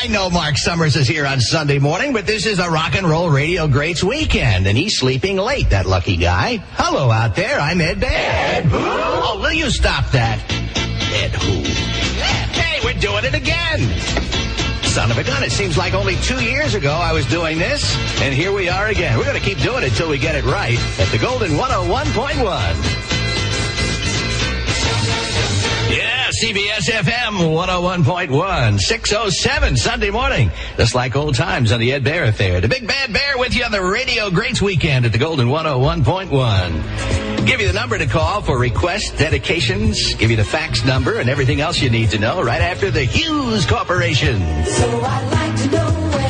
I know Mark Summers is here on Sunday morning, but this is a rock and roll radio greats weekend, and he's sleeping late, that lucky guy. Hello out there, I'm Ed Baer. Ed who? Oh, will you stop that? Ed who? Hey, we're doing it again. Son of a gun, it seems like only 2 years ago I was doing this, and here we are again. We're going to keep doing it till we get it right at the Golden 101.1. Yeah, CBS-FM 101.1, 6:07 Sunday morning. Just like old times on the Ed Baer Affair. The Big Bad Bear with you on the Radio Greats Weekend at the Golden 101.1. Give you the number to call for requests, dedications, give you the fax number, and everything else you need to know right after the Hughes Corporation. So I'd like to know when.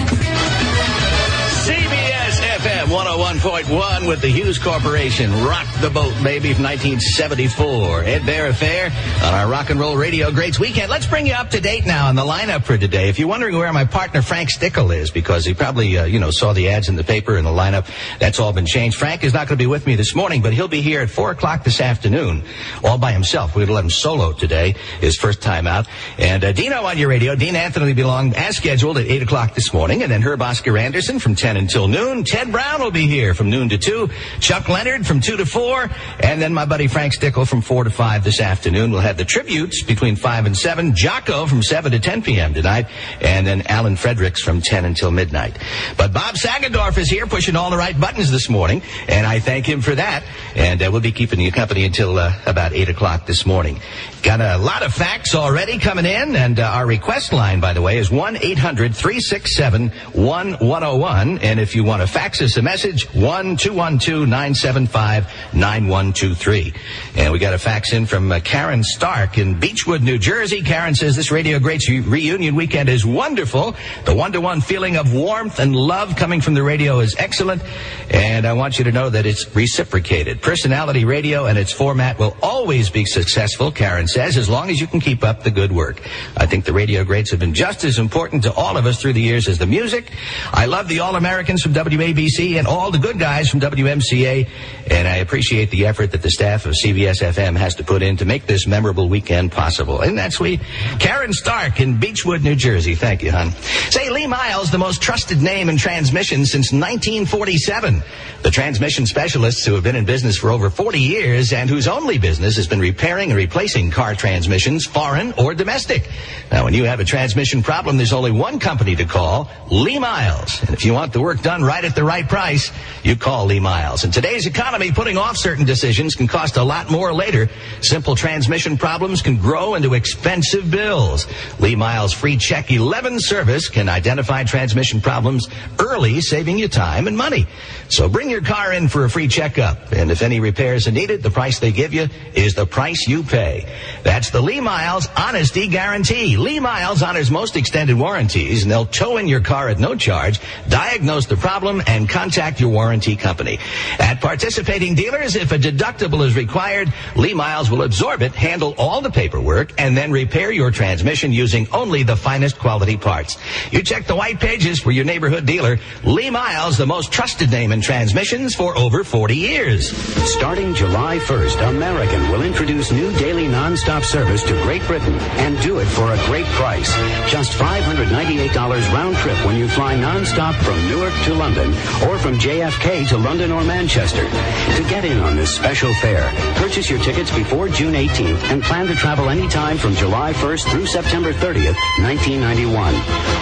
CBS-FM 101.1 with the Hughes Corporation. Rock the boat, baby, from 1974. Ed Baer Affair on our Rock and Roll Radio Greats Weekend. Let's bring you up to date now on the lineup for today. If you're wondering where my partner Frank Stickle is, because he probably, saw the ads in the paper and the lineup, that's all been changed. Frank is not going to be with me this morning, but he'll be here at 4 o'clock this afternoon, all by himself. We're going to let him solo today, his first time out. And Dino on your radio. Dean Anthony belonged as scheduled at 8 o'clock this morning, and then Herb Oscar Anderson from 10 until noon. Ted Brown will be here from noon to 2. Chuck Leonard from 2 to 4. And then my buddy Frank Stickle from 4 to 5 this afternoon. We'll have the tributes between 5 and 7. Jocko from 7 to 10 p.m. tonight. And then Alan Fredericks from 10 until midnight. But Bob Sagendorf is here pushing all the right buttons this morning. And I thank him for that. And we'll be keeping you company until about 8 o'clock this morning. Got a lot of facts already coming in. And our request line, by the way, is 1-800-367-1101. And if you want to fax us a message, 1-212-975-9123. And we got a fax in from Karen Stark in Beechwood, New Jersey. Karen says this Radio Greats reunion weekend is wonderful. The one-to-one feeling of warmth and love coming from the radio is excellent. And I want you to know that it's reciprocated. Personality radio and its format will always be successful, Karen says, as long as you can keep up the good work. I think the Radio Greats have been just as important to all of us through the years as the music. I love the All-Americans from WABC and all the good guys from WMCA, and I appreciate the effort that the staff of CBS-FM has to put in to make this memorable weekend possible. Isn't that sweet? Karen Stark in Beechwood, New Jersey. Thank you, hon. Say, Lee Miles, the most trusted name in transmission since 1947. The transmission specialists who have been in business for over 40 years and whose only business has been repairing and replacing car transmissions, foreign or domestic. Now, when you have a transmission problem, there's only one company to call, Lee Miles. And if you want the work done right at the right price, you call Lee Miles. In today's economy, putting off certain decisions can cost a lot more later. Simple transmission problems can grow into expensive bills. Lee Miles' free Check 11 service can identify transmission problems early, saving you time and money. So bring your car in for a free checkup. And if any repairs are needed, the price they give you is the price you pay. That's the Lee Miles Honesty Guarantee. Lee Miles honors most extended warranties, and they'll tow in your car at no charge, diagnose the problem, and contact your warranty company. At participating dealers, if a deductible is required, Lee Miles will absorb it, handle all the paperwork, and then repair your transmission using only the finest quality parts. You check the white pages for your neighborhood dealer. Lee Miles, the most trusted name in transmissions for over 40 years. Starting July 1st, American will introduce new daily nonstop service to Great Britain and do it for a great price. Just $598 round trip when you fly nonstop from Newark to London or from JFK to London or Manchester. To get in on this special fare, purchase your tickets before June 18th and plan to travel anytime from July 1st through September 30th, 1991.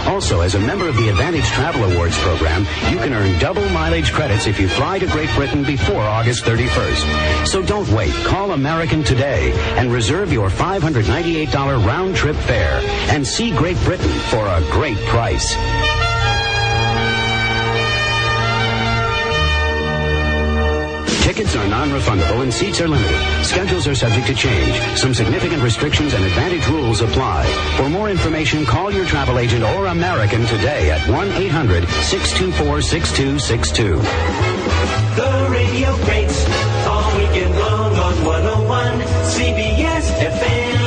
Also, as a member of the Advantage Travel Awards program, you can earn double mileage credits if you fly to Great Britain before August 31st. So don't wait. Call American today and reserve your $598 round trip fare and see Great Britain for a great price. Tickets are non-refundable and seats are limited. Schedules are subject to change. Some significant restrictions and Advantage rules apply. For more information, call your travel agent or American today at 1-800-624-6262. The Radio Greats, all weekend long on 101 CBS-FM.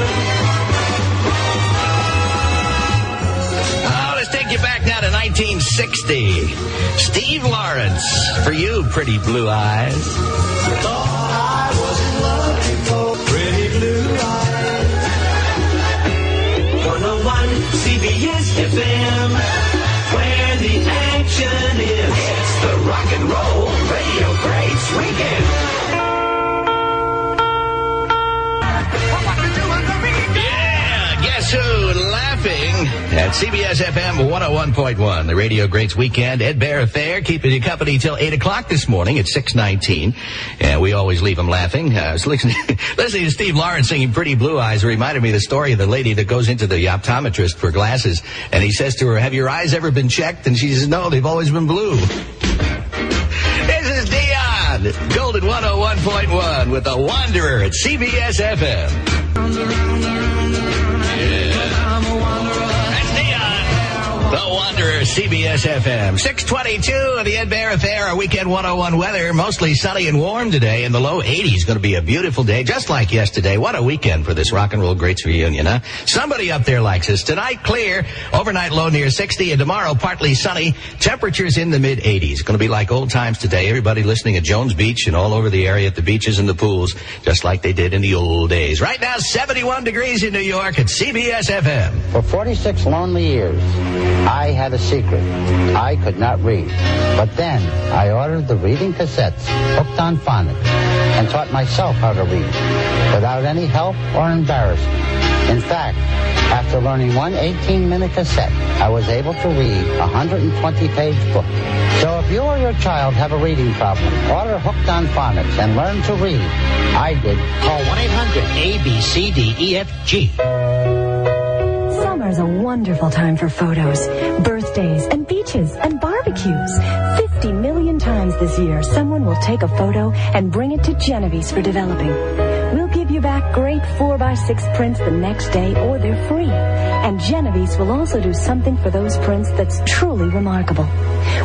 Oh, let's take you back now to 1960. Steve Lawrence, for you, pretty blue eyes. Thought I was looking for pretty blue eyes. 101 CBS-FM. At CBS-FM 101.1, the Radio Greats Weekend. Ed Baer Affair, keeping you company till 8 o'clock this morning at 6:19. And we always leave them laughing. Listening to Steve Lawrence singing Pretty Blue Eyes reminded me of the story of the lady that goes into the optometrist for glasses. And he says to her, "Have your eyes ever been checked?" And she says, "No, they've always been blue." This is Dion, Golden 101.1 with The Wanderer at CBS-FM. The Wanderer, CBS-FM. 622 of the Ed Baer Affair, our Weekend 101 weather. Mostly sunny and warm today in the low 80s. Going to be a beautiful day, just like yesterday. What a weekend for this Rock and Roll Greats reunion, huh? Somebody up there likes us. Tonight, clear. Overnight low near 60. And tomorrow, partly sunny. Temperatures in the mid-80s. Going to be like old times today. Everybody listening at Jones Beach and all over the area at the beaches and the pools, just like they did in the old days. Right now, 71 degrees in New York at CBS-FM. For 46 lonely years, I had a secret. I could not read. But then I ordered the reading cassettes, hooked on phonics, and taught myself how to read without any help or embarrassment. In fact, after learning one 18-minute cassette, I was able to read a 120-page book. So if you or your child have a reading problem, order Hooked on Phonics and learn to read. I did. Call 1-800-ABCDEFG. Summer's a wonderful time for photos, birthdays, and beaches, and barbecues. 50 million times this year, someone will take a photo and bring it to Genevieve's for developing. We'll give you back great 4x6 prints the next day, or they're free. And Genevieve's will also do something for those prints that's truly remarkable.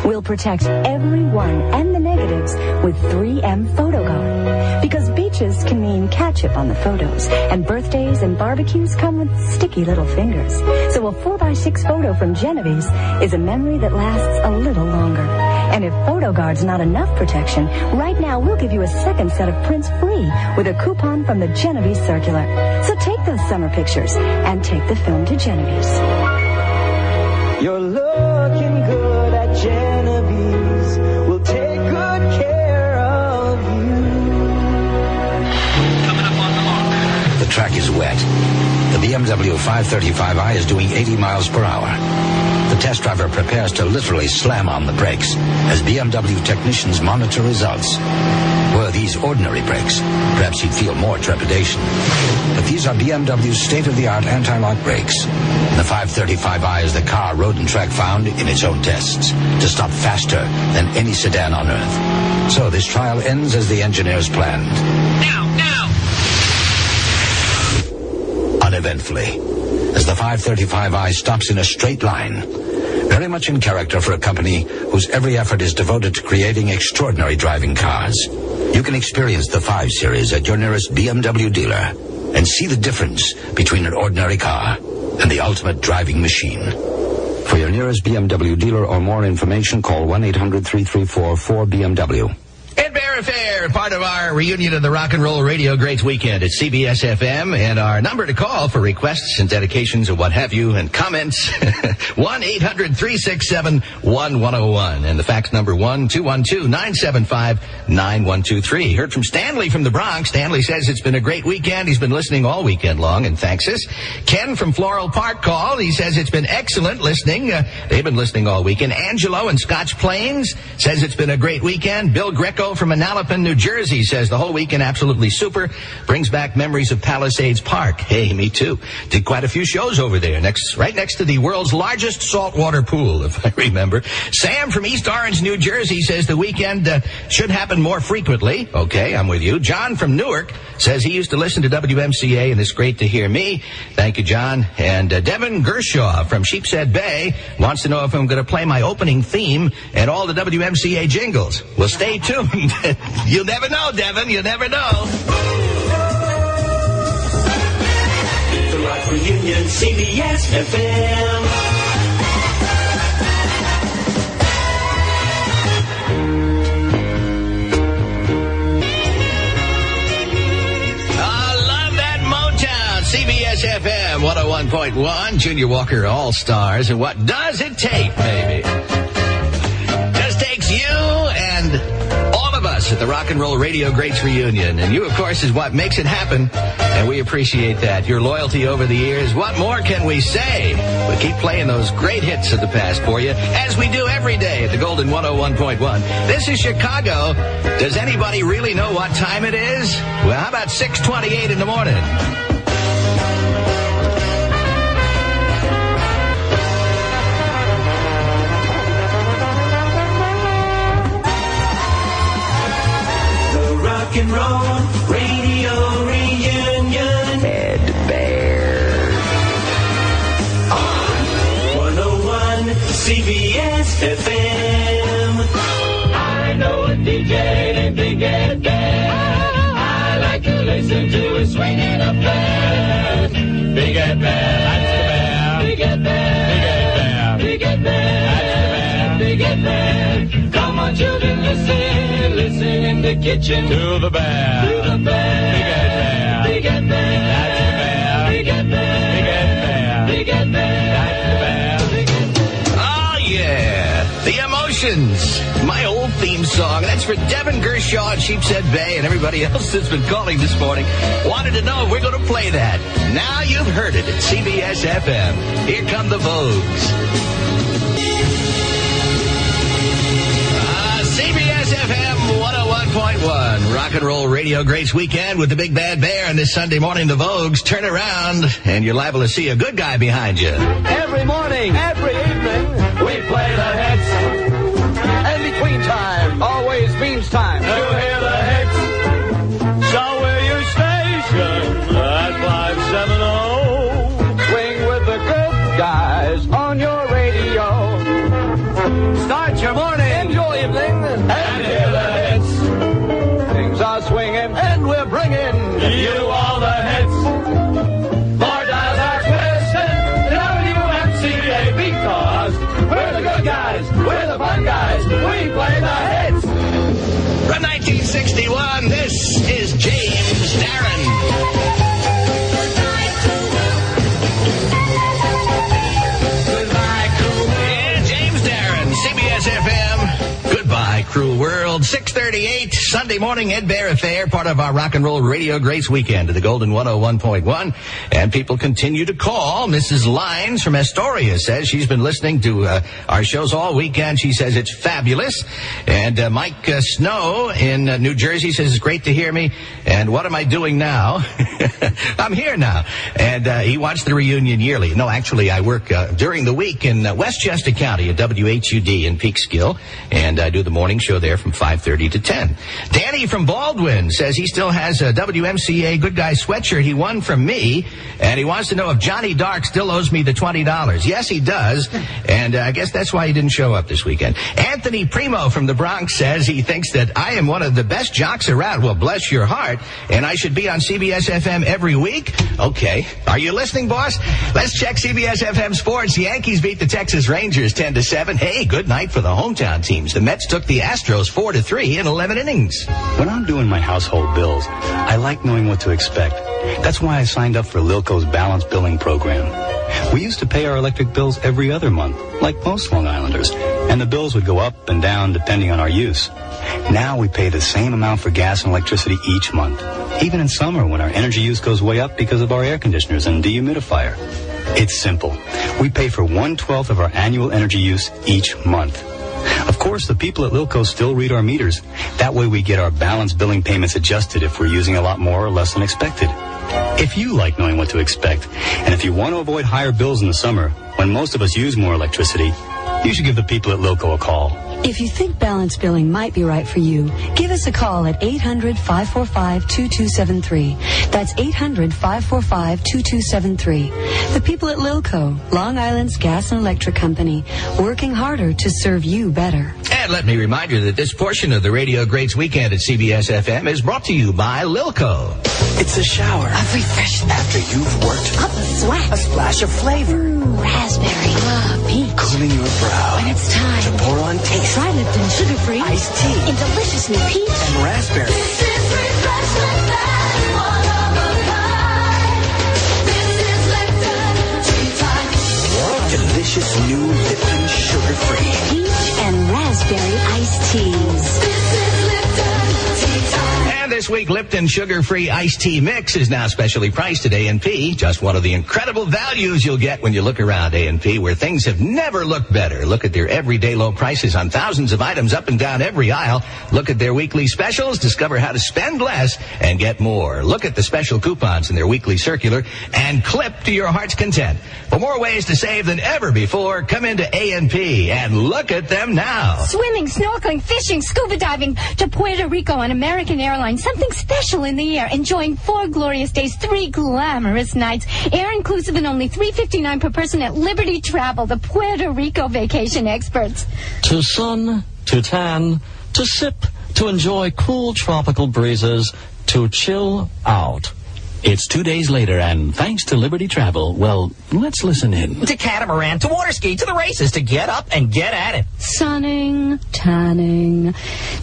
We'll protect every one and the negatives with 3M PhotoGuard. Because beaches can mean ketchup on the photos, and birthdays and barbecues come with sticky little fingers. So a 4x6 photo from Genevieve's is a memory that lasts a little longer. And if PhotoGuard's not enough protection, right now we'll give you a second set of prints free with a coupon from the Genevieve Circular. So take those summer pictures and take the film to Genevieve's. You're looking good at Genevieve's. We'll take good care of you. Coming up on the mark. The track is wet. The BMW 535i is doing 80 miles per hour. The test driver prepares to literally slam on the brakes as BMW technicians monitor results. Were these ordinary brakes, perhaps you'd feel more trepidation. But these are BMW's state-of-the-art anti-lock brakes. And the 535i is the car Road and Track found in its own tests to stop faster than any sedan on Earth. So this trial ends as the engineers planned. Now! Uneventfully, as the 535i stops in a straight line, very much in character for a company whose every effort is devoted to creating extraordinary driving cars. You can experience the 5 Series at your nearest BMW dealer and see the difference between an ordinary car and the ultimate driving machine. For your nearest BMW dealer or more information, call 1-800-334-4BMW. Ed Baer Affair, part of our reunion of the Rock and Roll Radio Greats Weekend at CBS-FM, and our number to call for requests and dedications and what have you and comments, 1-800-367-1101, and the fax number 1-212-975-9123. Heard from Stanley from the Bronx. Stanley says it's been a great weekend. He's been listening all weekend long and thanks us. Ken from Floral Park called. He says it's been excellent listening. They've been listening all weekend. Angelo in Scotch Plains says it's been a great weekend. Bill Greco from Manalapan, New Jersey says the whole weekend absolutely super. Brings back memories of Palisades Park. Hey, me too. Did quite a few shows over there. Right next to the world's largest saltwater pool, if I remember. Sam from East Orange, New Jersey says the weekend should happen more frequently. Okay, I'm with you. John from Newark says he used to listen to WMCA and it's great to hear me. Thank you, John. And Devin Gershaw from Sheepshead Bay wants to know if I'm going to play my opening theme and all the WMCA jingles. Well, stay tuned. You'll never know, Devin. You'll never know. The Rock Reunion, CBS-FM. CBS-FM 101.1, Junior Walker All-Stars, and what does it take, baby? Just takes you and all of us at the Rock and Roll Radio Greats Reunion. And you, of course, is what makes it happen. And we appreciate that. Your loyalty over the years. What more can we say? We keep playing those great hits of the past for you, as we do every day at the Golden 101.1. This is Chicago. Does anybody really know what time it is? Well, how about 6:28 in the morning? Rock and Roll Radio Reunion. Ed Baer. On 101 CBS-FM. I know a DJ named Big Ed Baer. I like to listen to his swinging affair. Big Ed Baer, that's the bear. Big Ed Baer, Big Ed Baer, Big Ed Baer, that's the bear. Big Ed Baer. Come on, children, listen, listen in the kitchen. To the bear, to the bear. Big Ed Baer, Big Ed Baer, that's the bear. Big Ed Baer, Big Ed Baer, Big Ed Baer, that's the bear. Big Ed Baer. Oh, yeah. The Emotions. My old theme song. That's for Devin Gershaw at Sheepshead Bay and everybody else that's been calling this morning. Wanted to know if we're going to play that. Now you've heard it at CBS-FM. Here come the Vogues. CBS-FM 101.1. Rock and Roll Radio Greats Weekend with the Big Bad Bear. And this Sunday morning, the Vogues turn around and you're liable to see a good guy behind you. Every morning, every evening, we play the hits. And between time, always means time. You hear the hits. So will your station at 570. Swing with the good guys on your radio. Start your morning, enjoy evening, and hear the hits. Things are swinging, and we're bringing You all the hits. More dials are twisting. WMCA because we're the good guys. We're the fun guys. We play the hits. From 1961, this is James Darren. Yeah, James Darren, CBS-FM. Goodbye, cruel world. 6:38, Sunday morning, Ed Baer Affair, part of our Rock and Roll Radio Greats Weekend at the Golden 101.1. And people continue to call. Mrs. Lines from Astoria says she's been listening to our shows all weekend. She says it's fabulous. And Mike Snow in New Jersey says it's great to hear me. And what am I doing now? I'm here now. And he watched the reunion yearly. No, actually, I work during the week in Westchester County at WHUD in Peekskill. And I do the morning show there from 5:30 to 10. Danny from Baldwin says he still has a WMCA Good Guy sweatshirt he won from me, and he wants to know if Johnny Dark still owes me the $20. Yes, he does, and I guess that's why he didn't show up this weekend. Anthony Primo from the Bronx says he thinks that I am one of the best jocks around. Well, bless your heart, and I should be on CBS-FM every week? Okay. Are you listening, boss? Let's check CBS-FM sports. The Yankees beat the Texas Rangers 10-7. Hey, good night for the hometown teams. The Mets took the Astros 4-3 in 11 innings. When I'm doing my household bills, I like knowing what to expect. That's why I signed up for Lilco's balanced billing program. We used to pay our electric bills every other month, like most Long Islanders, and the bills would go up and down depending on our use. Now we pay the same amount for gas and electricity each month, even in summer when our energy use goes way up because of our air conditioners and dehumidifier. It's simple. We pay for 1/12 of our annual energy use each month. Of course, the people at Lilco still read our meters. That way we get our balanced billing payments adjusted if we're using a lot more or less than expected. If you like knowing what to expect, and if you want to avoid higher bills in the summer, when most of us use more electricity, you should give the people at Lilco a call. If you think balance billing might be right for you, give us a call at 800-545-2273. That's 800-545-2273. The people at Lilco, Long Island's gas and electric company, working harder to serve you better. And let me remind you that this portion of the Radio Greats Weekend at CBS-FM is brought to you by Lilco. It's a shower. A refreshment. After you've worked. Up a sweat. A splash of flavor. Raspberry. Peach. Cooling your brow. When it's time to pour on taste. Try Lipton sugar-free. Iced tea. In delicious new peach. And raspberry. This is refreshment that's one of a kind. This is Lipton tea time. Delicious new Lipton sugar-free. Peach and raspberry iced teas. This is Lipton And this week, Lipton Sugar-Free Iced Tea Mix is now specially priced at A&P. Just one of the incredible values you'll get when you look around A&P, where things have never looked better. Look at their everyday low prices on thousands of items up and down every aisle. Look at their weekly specials. Discover how to spend less and get more. Look at the special coupons in their weekly circular and clip to your heart's content. For more ways to save than ever before, come into A&P and look at them now. Swimming, snorkeling, fishing, scuba diving to Puerto Rico on American Airlines. Something special in the air. Enjoying 4 glorious days, 3 glamorous nights. Air inclusive and only $3.59 per person at Liberty Travel, the Puerto Rico vacation experts. To sun, to tan, to sip, to enjoy cool tropical breezes, to chill out. It's 2 days later, and thanks to Liberty Travel, well, let's listen in. To catamaran, to water ski, to the races, to get up and get at it. Sunning, tanning,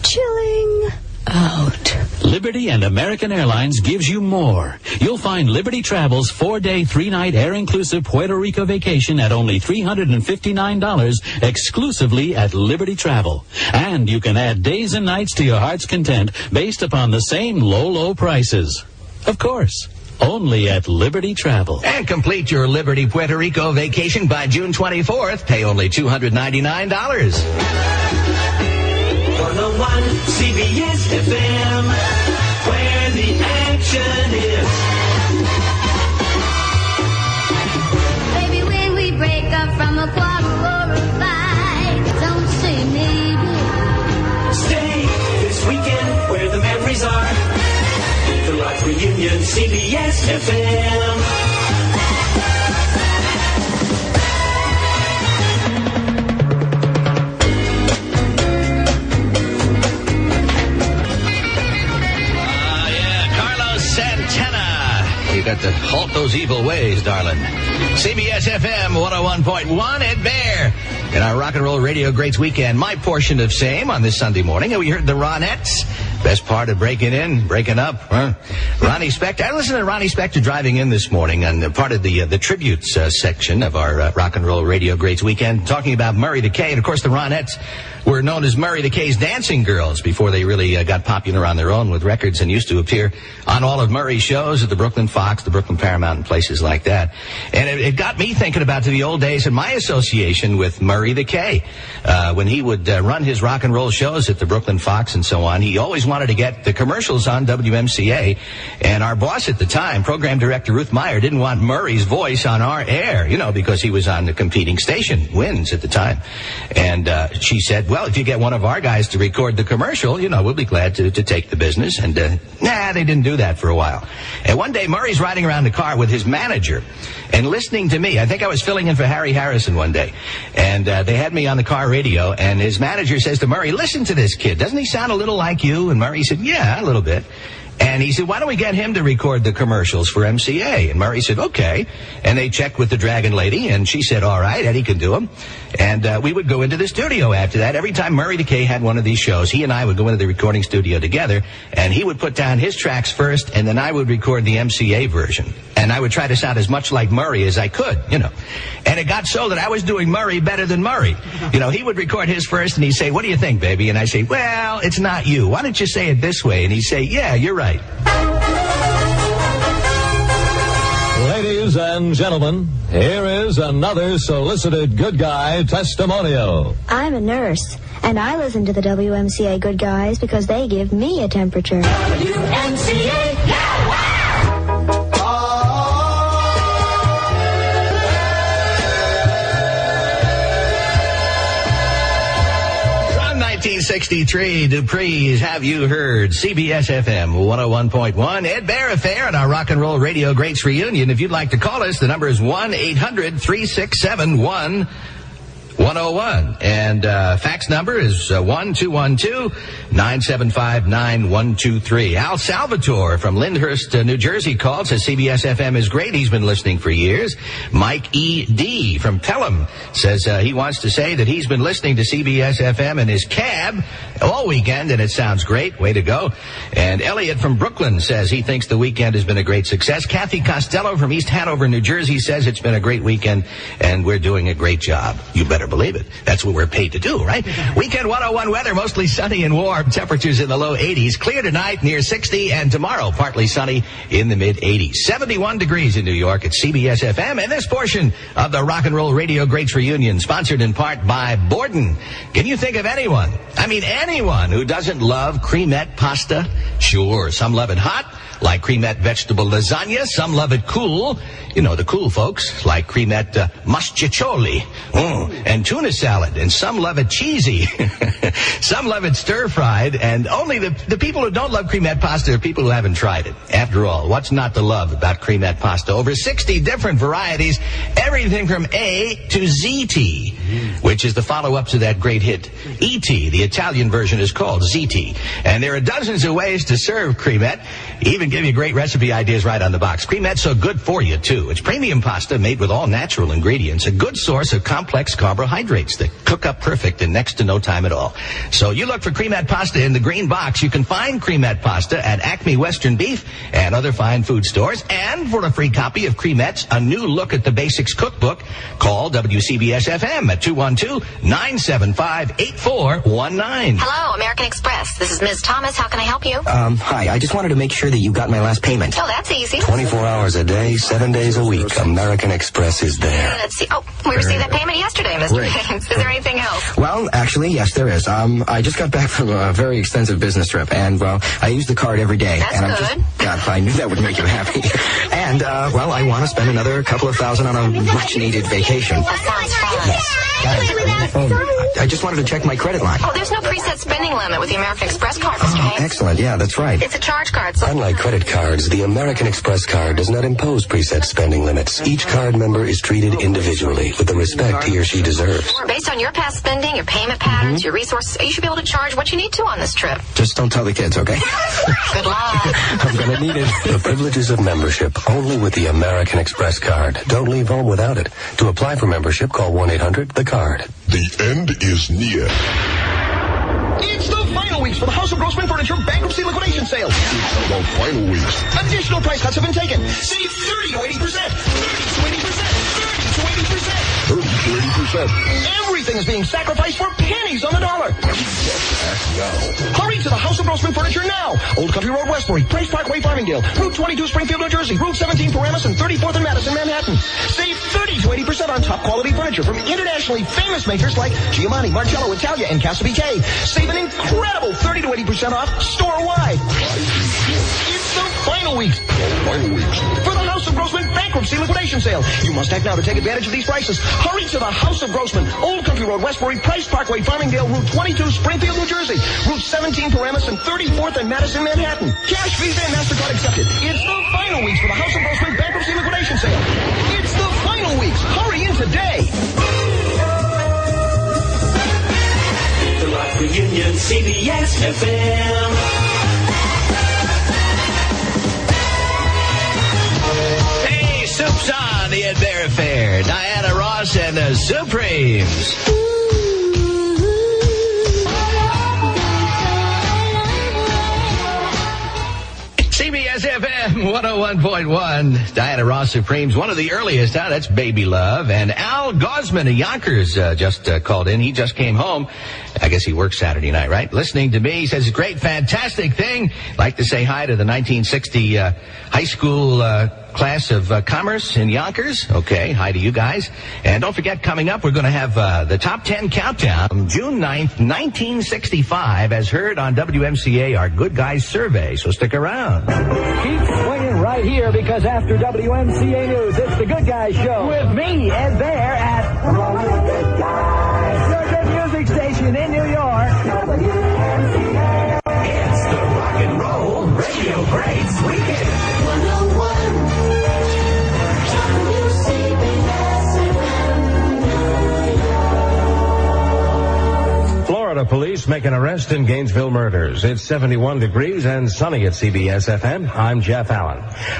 chilling out. Liberty and American Airlines gives you more. You'll find Liberty Travel's 4-day, 3-night air-inclusive Puerto Rico vacation at only $359 exclusively at Liberty Travel. And you can add days and nights to your heart's content based upon the same low prices. Of course, only at Liberty Travel. And complete your Liberty Puerto Rico vacation by June 24th. Pay only $299. 101 CBS-FM, where the action is. Baby, when we break up from a quarrel or a fight, don't say maybe. Stay this weekend where the memories are. The Rock Reunion, CBS-FM. You got to halt those evil ways, darling. CBS-FM 101.1, Ed Baer. In our rock and roll radio greats weekend, my portion of same on this Sunday morning. We heard the Ronettes. Best part of breaking in, breaking up, huh? Ronnie Spector. I listened to Ronnie Spector driving in this morning on part of the tributes section of our rock and roll radio greats weekend, talking about Murray the K. And, of course, the Ronettes were known as Murray the K's dancing girls before they really got popular on their own with records and used to appear on all of Murray's shows at the Brooklyn Fox, the Brooklyn Paramount, and places like that. And it got me thinking about the old days and my association with Murray the K. When he would run his rock and roll shows at the Brooklyn Fox and so on, he always wanted to get the commercials on WMCA. And our boss at the time, program director Ruth Meyer, didn't want Murray's voice on our air, because he was on the competing station, WINS at the time. And she said, well, if you get one of our guys to record the commercial, we'll be glad to take the business. And they didn't do that for a while. And one day, Murray's riding around the car with his manager and listening to me. I think I was filling in for Harry Harrison one day. And they had me on the car radio, and his manager says to Murray, listen to this kid. Doesn't he sound a little like you? And Murray said, yeah, a little bit. And he said, why don't we get him to record the commercials for MCA? And Murray said, okay. And they checked with the Dragon Lady, and she said, all right, Eddie can do them. And we would go into the studio after that. Every time Murray the K had one of these shows, he and I would go into the recording studio together, and he would put down his tracks first, and then I would record the MCA version. And I would try to sound as much like Murray as I could, And it got so that I was doing Murray better than Murray. He would record his first, and he'd say, what do you think, baby? And I'd say, well, it's not you. Why don't you say it this way? And he'd say, yeah, you're right. Ladies and gentlemen, here is another solicited good guy testimonial. I'm a nurse, and I listen to the WMCA Good Guys because they give me a temperature. WMCA, yeah! From 1963, Dupree's Have You Heard? CBS-FM 101.1, Ed Baer Affair and our rock and roll radio greats reunion. If you'd like to call us, the number is 1-800-367-1101. And fax number is 1-212-975-9123. Al Salvatore from Lyndhurst, New Jersey called, says CBS-FM is great. He's been listening for years. Mike E.D. from Pelham says he wants to say that he's been listening to CBS-FM in his cab all weekend, and it sounds great. Way to go. And Elliot from Brooklyn says he thinks the weekend has been a great success. Kathy Costello from East Hanover, New Jersey says it's been a great weekend, and we're doing a great job. You better better believe it. That's what we're paid to do, right? Weekend 101 weather, mostly sunny and warm. Temperatures in the low 80s. Clear tonight, near 60, and tomorrow, partly sunny in the mid-80s. 71 degrees in New York at CBS-FM. And this portion of the Rock and Roll Radio Greats Reunion, sponsored in part by Borden. Can you think of anyone who doesn't love cremette pasta? Sure, some love it hot, like cremette vegetable lasagna. Some love it cool. You know, the cool folks, like cremette masticcioli and tuna salad. And some love it cheesy. Some love it stir-fried. And only the people who don't love cremette pasta are people who haven't tried it. After all, what's not to love about cremette pasta? Over 60 different varieties, everything from A to ZT, which is the follow-up to that great hit, E.T. The Italian version is called ZT. And there are dozens of ways to serve cremette. Even give you great recipe ideas right on the box. Cremette's so good for you, too. It's premium pasta made with all natural ingredients, a good source of complex carbohydrates that cook up perfect in next to no time at all. So you look for cremette pasta in the green box. You can find cremette pasta at Acme Western Beef and other fine food stores. And for a free copy of Cremette's A New Look at the Basics Cookbook, call WCBS-FM at 212-975-8419. Hello, American Express. This is Ms. Thomas. How can I help you? Hi. I just wanted to make sure that you got my last payment. Oh, that's easy. 24 hours a day, 7 days a week. American Express is there. Let's see. Oh, we received that payment yesterday, Mr. James. Is there anything else? Well, actually, yes, there is. I just got back from a very extensive business trip, and, well, I use the card every day. That's and good. God, I knew that would make you happy. And, well, I want to spend another couple of $1,000 on a much-needed vacation. That sounds fun. I just wanted to check my credit line. Oh, there's no preset spending limit with the American Express card, Mr. James. Excellent, yeah, that's right. It's a charge card, so... Unlike credit cards, the American Express card does not impose preset spending limits. Each card member is treated individually with the respect he or she deserves. Based on your past spending, your payment patterns, your resources, you should be able to charge what you need to on this trip. Just don't tell the kids, okay? Good luck. I'm gonna need it. The privileges of membership only with the American Express card. Don't leave home without it. To apply for membership, call 1-800-THE-CARD. The end is near. It's the final weeks for the House of Grossman Furniture bankruptcy liquidation sale. It's the final weeks. Additional price cuts have been taken. Save 30 to 80%. 30 to 80%. 30 to 80%. 30 to 80%. Everything is being sacrificed for pennies on the dollar. Hurry to the House of Grossman Furniture now. Old Country Road, Westbury, Price Parkway, Farmingdale, Route 22, Springfield, New Jersey, Route 17, Paramus, and 34th and Madison, Manhattan. Save 30 to 80% on top quality furniture from internationally famous makers like Giovanni, Marcello, Italia, and Casa BK. Save an incredible 30 to 80% off store-wide. It's the final weeks. For the House of Grossman bankruptcy liquidation sale. You must act now to take advantage of these prices. Hurry to the House of Grossman, Old Country Road, Westbury, Price Parkway, Farmingdale, Route 22, Springfield, New Jersey, Route 17, Paramus, and 34th and Madison, Manhattan. Cash, Visa, and MasterCard accepted. It's the final weeks for the House of Grossman bankruptcy liquidation sale. It's the final weeks. Hurry in today. The Rock Reunion, CBS-FM. Hey, Soup's on the Ed Baer Affair. Diana Ross and the Supremes. CBS-FM 101.1. Diana Ross Supremes, one of the earliest. That's Baby Love. And Al Gosman of Yonkers just called in. He just came home. I guess he works Saturday night, right? Listening to me. He says, great, fantastic thing. Like to say hi to the 1960 high school class of commerce in Yonkers. Okay, hi to you guys. And don't forget, coming up, we're going to have the Top 10 Countdown, June 9th, 1965, as heard on WMCA, our Good Guys Survey. So stick around. Keep swinging right here, because after WMCA News, it's the Good Guys Show. With me, Ed Baer, at Good Guys, your good music station in New York. WMCA. It's the Rock and Roll Radio Greats Weekend. 101. Florida police make an arrest in Gainesville murders. It's 71 degrees and sunny at CBS-FM. I'm Jeff Allen.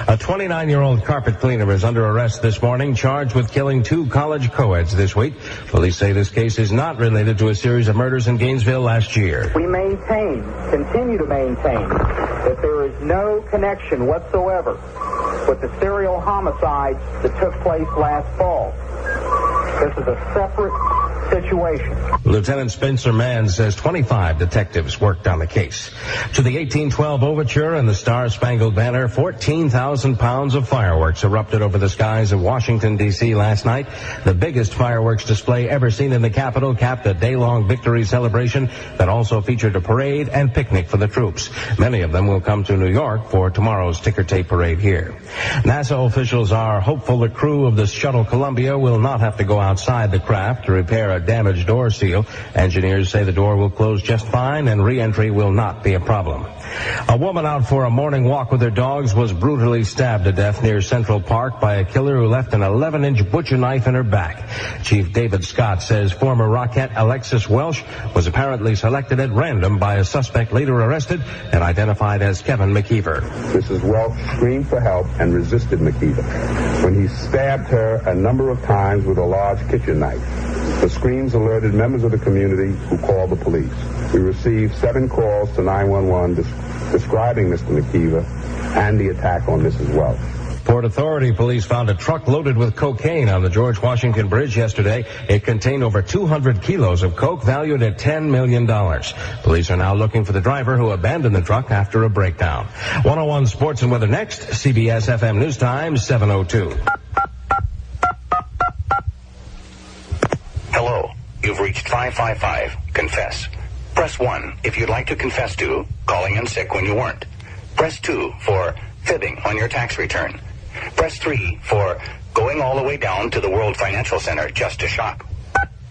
A 29-year-old carpet cleaner is under arrest this morning, charged with killing 2 college co-eds this week. Police say this case is not related to a series of murders in Gainesville last year. We continue to maintain, that there is no connection whatsoever with the serial homicide that took place last fall. This is a separate situation. Lieutenant Spencer Mann says 25 detectives worked on the case. To the 1812 overture and the Star-Spangled Banner, 14,000 pounds of fireworks erupted over the skies of Washington, D.C. last night. The biggest fireworks display ever seen in the Capitol capped a day-long victory celebration that also featured a parade and picnic for the troops. Many of them will come to New York for tomorrow's ticker tape parade here. NASA officials are hopeful the crew of the shuttle Columbia will not have to go outside the craft to repair a damaged door seal. Engineers say the door will close just fine and re-entry will not be a problem. A woman out for a morning walk with her dogs was brutally stabbed to death near Central Park by a killer who left an 11-inch butcher knife in her back. Chief David Scott says former Rockette Alexis Welsh was apparently selected at random by a suspect later arrested and identified as Kevin McKeever. Mrs. Welsh screamed for help and resisted McKeever when he stabbed her a number of times with a large kitchen knife. The screams alerted members of the community who called the police. We received 7 calls to 911 describing Mr. McKeever and the attack on Mrs. Welsh. Port Authority police found a truck loaded with cocaine on the George Washington Bridge yesterday. It contained over 200 kilos of coke valued at $10 million. Police are now looking for the driver who abandoned the truck after a breakdown. 101 Sports and Weather next. CBS-FM News Time, 7:02. Hello, you've reached 555. Confess. Press 1 if you'd like to confess to calling in sick when you weren't. Press 2 for fibbing on your tax return. Press 3 for going all the way down to the World Financial Center just to shop.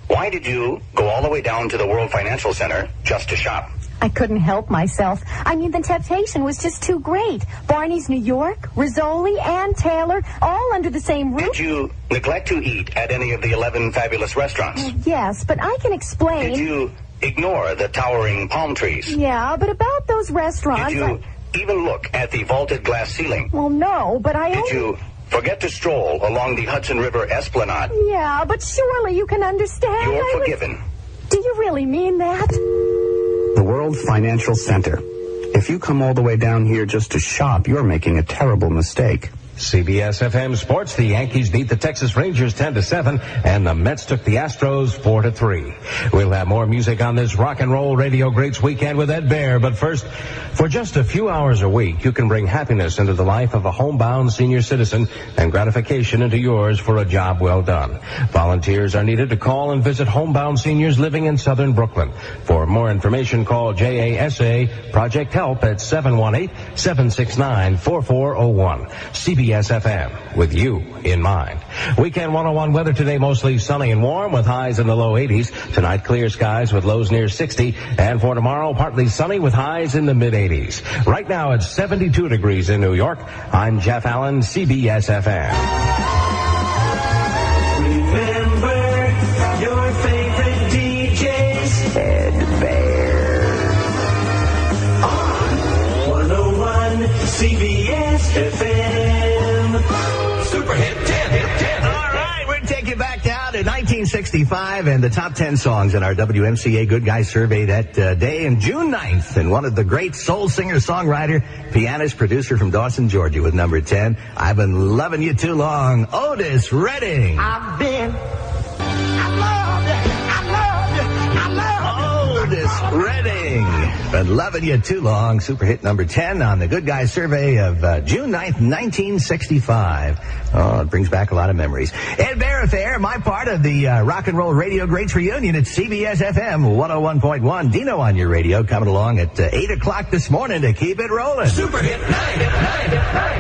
Why did you go all the way down to the World Financial Center just to shop? I couldn't help myself. I mean, the temptation was just too great. Barney's New York, Rizzoli, and Taylor, all under the same roof. Did you neglect to eat at any of the 11 fabulous restaurants? Yes, but I can explain. Did you ignore the towering palm trees? Yeah, but about those restaurants... Did you even look at the vaulted glass ceiling? Well, no, but I... Did you forget to stroll along the Hudson River Esplanade? Yeah, but surely you can understand. You're forgiven. Do you really mean that? The World Financial Center. If you come all the way down here just to shop, you're making a terrible mistake. CBS-FM Sports. The Yankees beat the Texas Rangers 10-7, and the Mets took the Astros 4-3. We'll have more music on this rock and roll radio greats weekend with Ed Baer. But first, for just a few hours a week, you can bring happiness into the life of a homebound senior citizen and gratification into yours for a job well done. Volunteers are needed to call and visit homebound seniors living in southern Brooklyn. For more information, call JASA Project Help at 718-769-4401. CBS-FM, with you in mind. Weekend 101 weather today, mostly sunny and warm with highs in the low 80s. Tonight, clear skies with lows near 60. And for tomorrow, partly sunny with highs in the mid-80s. Right now, it's 72 degrees in New York. I'm Jeff Allen, CBS-FM. Remember your favorite DJs, Ed Baer. On 101 CBS-FM. Super hit 10. All right, we're taking you back down to 1965 and the top 10 songs in our WMCA Good Guys survey that day in June 9th. And one of the great soul singer, songwriter, pianist, producer from Dawson, Georgia with number 10, I've Been Loving You Too Long, Otis Redding. I've been... Otis Redding. Been Loving You Too Long, super hit number 10 on the Good Guys survey of June 9th, 1965. Oh, it brings back a lot of memories. Ed Baer Affair, my part of the Rock and Roll Radio Greats reunion at CBS-FM 101.1. Dino on your radio, coming along at 8 o'clock this morning to keep it rolling. Super hit 9.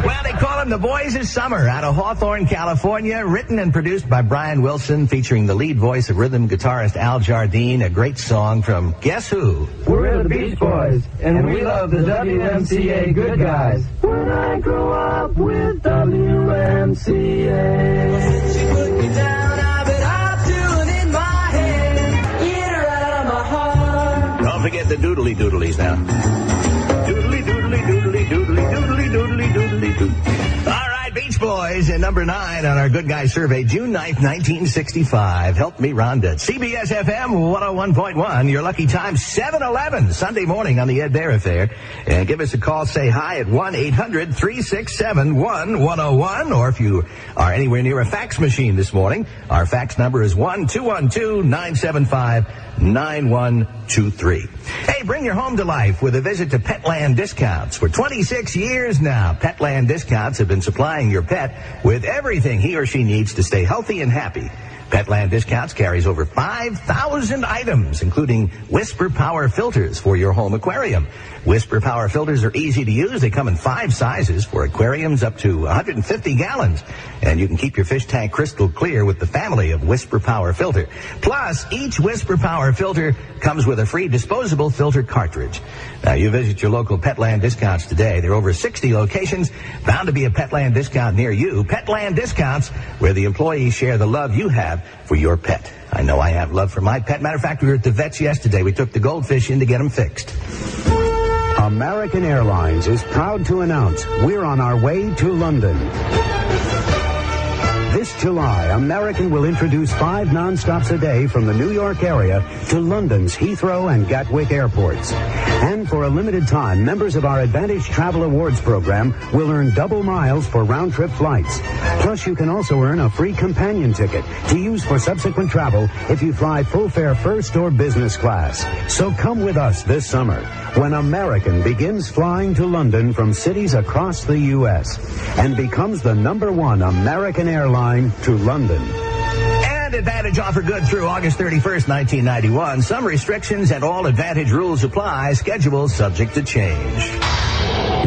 Well, they call them the Boys of Summer out of Hawthorne, California. Written and produced by Brian Wilson, featuring the lead voice of rhythm guitarist Al Jardine. A great song from Guess Who? We're the Beach Boys, and we love the WMCA Good Guys. When I grow up with WMCA. Since you put me down, I've been up doing in my head. Get her out of my heart. Don't forget the doodly doodlies now. Doodly doodly doodly doodly doodly doodly doodly doodly. All right, Beach Boys. and number 9 on our Good Guy survey, June 9th, 1965. Help me, Rhonda. CBS-FM 101.1. Your lucky time, 7-11, Sunday morning on the Ed Baer Affair. And give us a call, say hi at 1-800-367-1101. Or if you are anywhere near a fax machine this morning, our fax number is 1-212-975-9123. Hey, bring your home to life with a visit to Petland Discounts. For 26 years now, Petland Discounts have been supplying your pet with everything he or she needs to stay healthy and happy. Petland Discounts carries over 5,000 items, including Whisper Power filters for your home aquarium. Whisper Power filters are easy to use. They come in 5 sizes for aquariums up to 150 gallons. And you can keep your fish tank crystal clear with the family of Whisper Power filter. Plus, each Whisper Power filter comes with a free disposable filter cartridge. Now, you visit your local Petland Discounts today. There are over 60 locations, bound to be a Petland Discount near you. Petland Discounts, where the employees share the love you have for your pet. I know I have love for my pet. Matter of fact, we were at the vet's yesterday. We took the goldfish in to get them fixed. American Airlines is proud to announce we're on our way to London. This July, American will introduce 5 nonstops a day from the New York area to London's Heathrow and Gatwick airports. And for a limited time, members of our Advantage Travel Awards program will earn double miles for round-trip flights. Plus, you can also earn a free companion ticket to use for subsequent travel if you fly full-fare first or business class. So come with us this summer when American begins flying to London from cities across the U.S. and becomes the #1 American airline to London. And Advantage offer good through August 31st, 1991. Some restrictions and all Advantage rules apply. Schedule subject to change.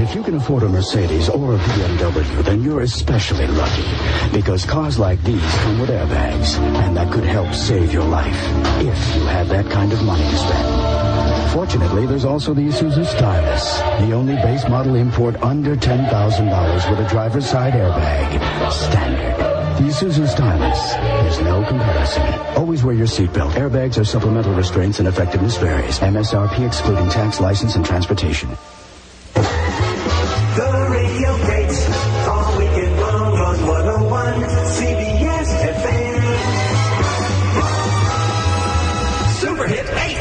If you can afford a Mercedes or a BMW, then you're especially lucky, because cars like these come with airbags, and that could help save your life, if you have that kind of money to spend. Fortunately, there's also the Isuzu Stylus, the only base model import under $10,000 with a driver's side airbag. Standard. The Isuzu Stylus. There's no comparison. Always wear your seatbelt. Airbags are supplemental restraints and effectiveness varies. MSRP excluding tax, license, and transportation. The radio greats all weekend long on 101 CBS-FM. Super hit 8.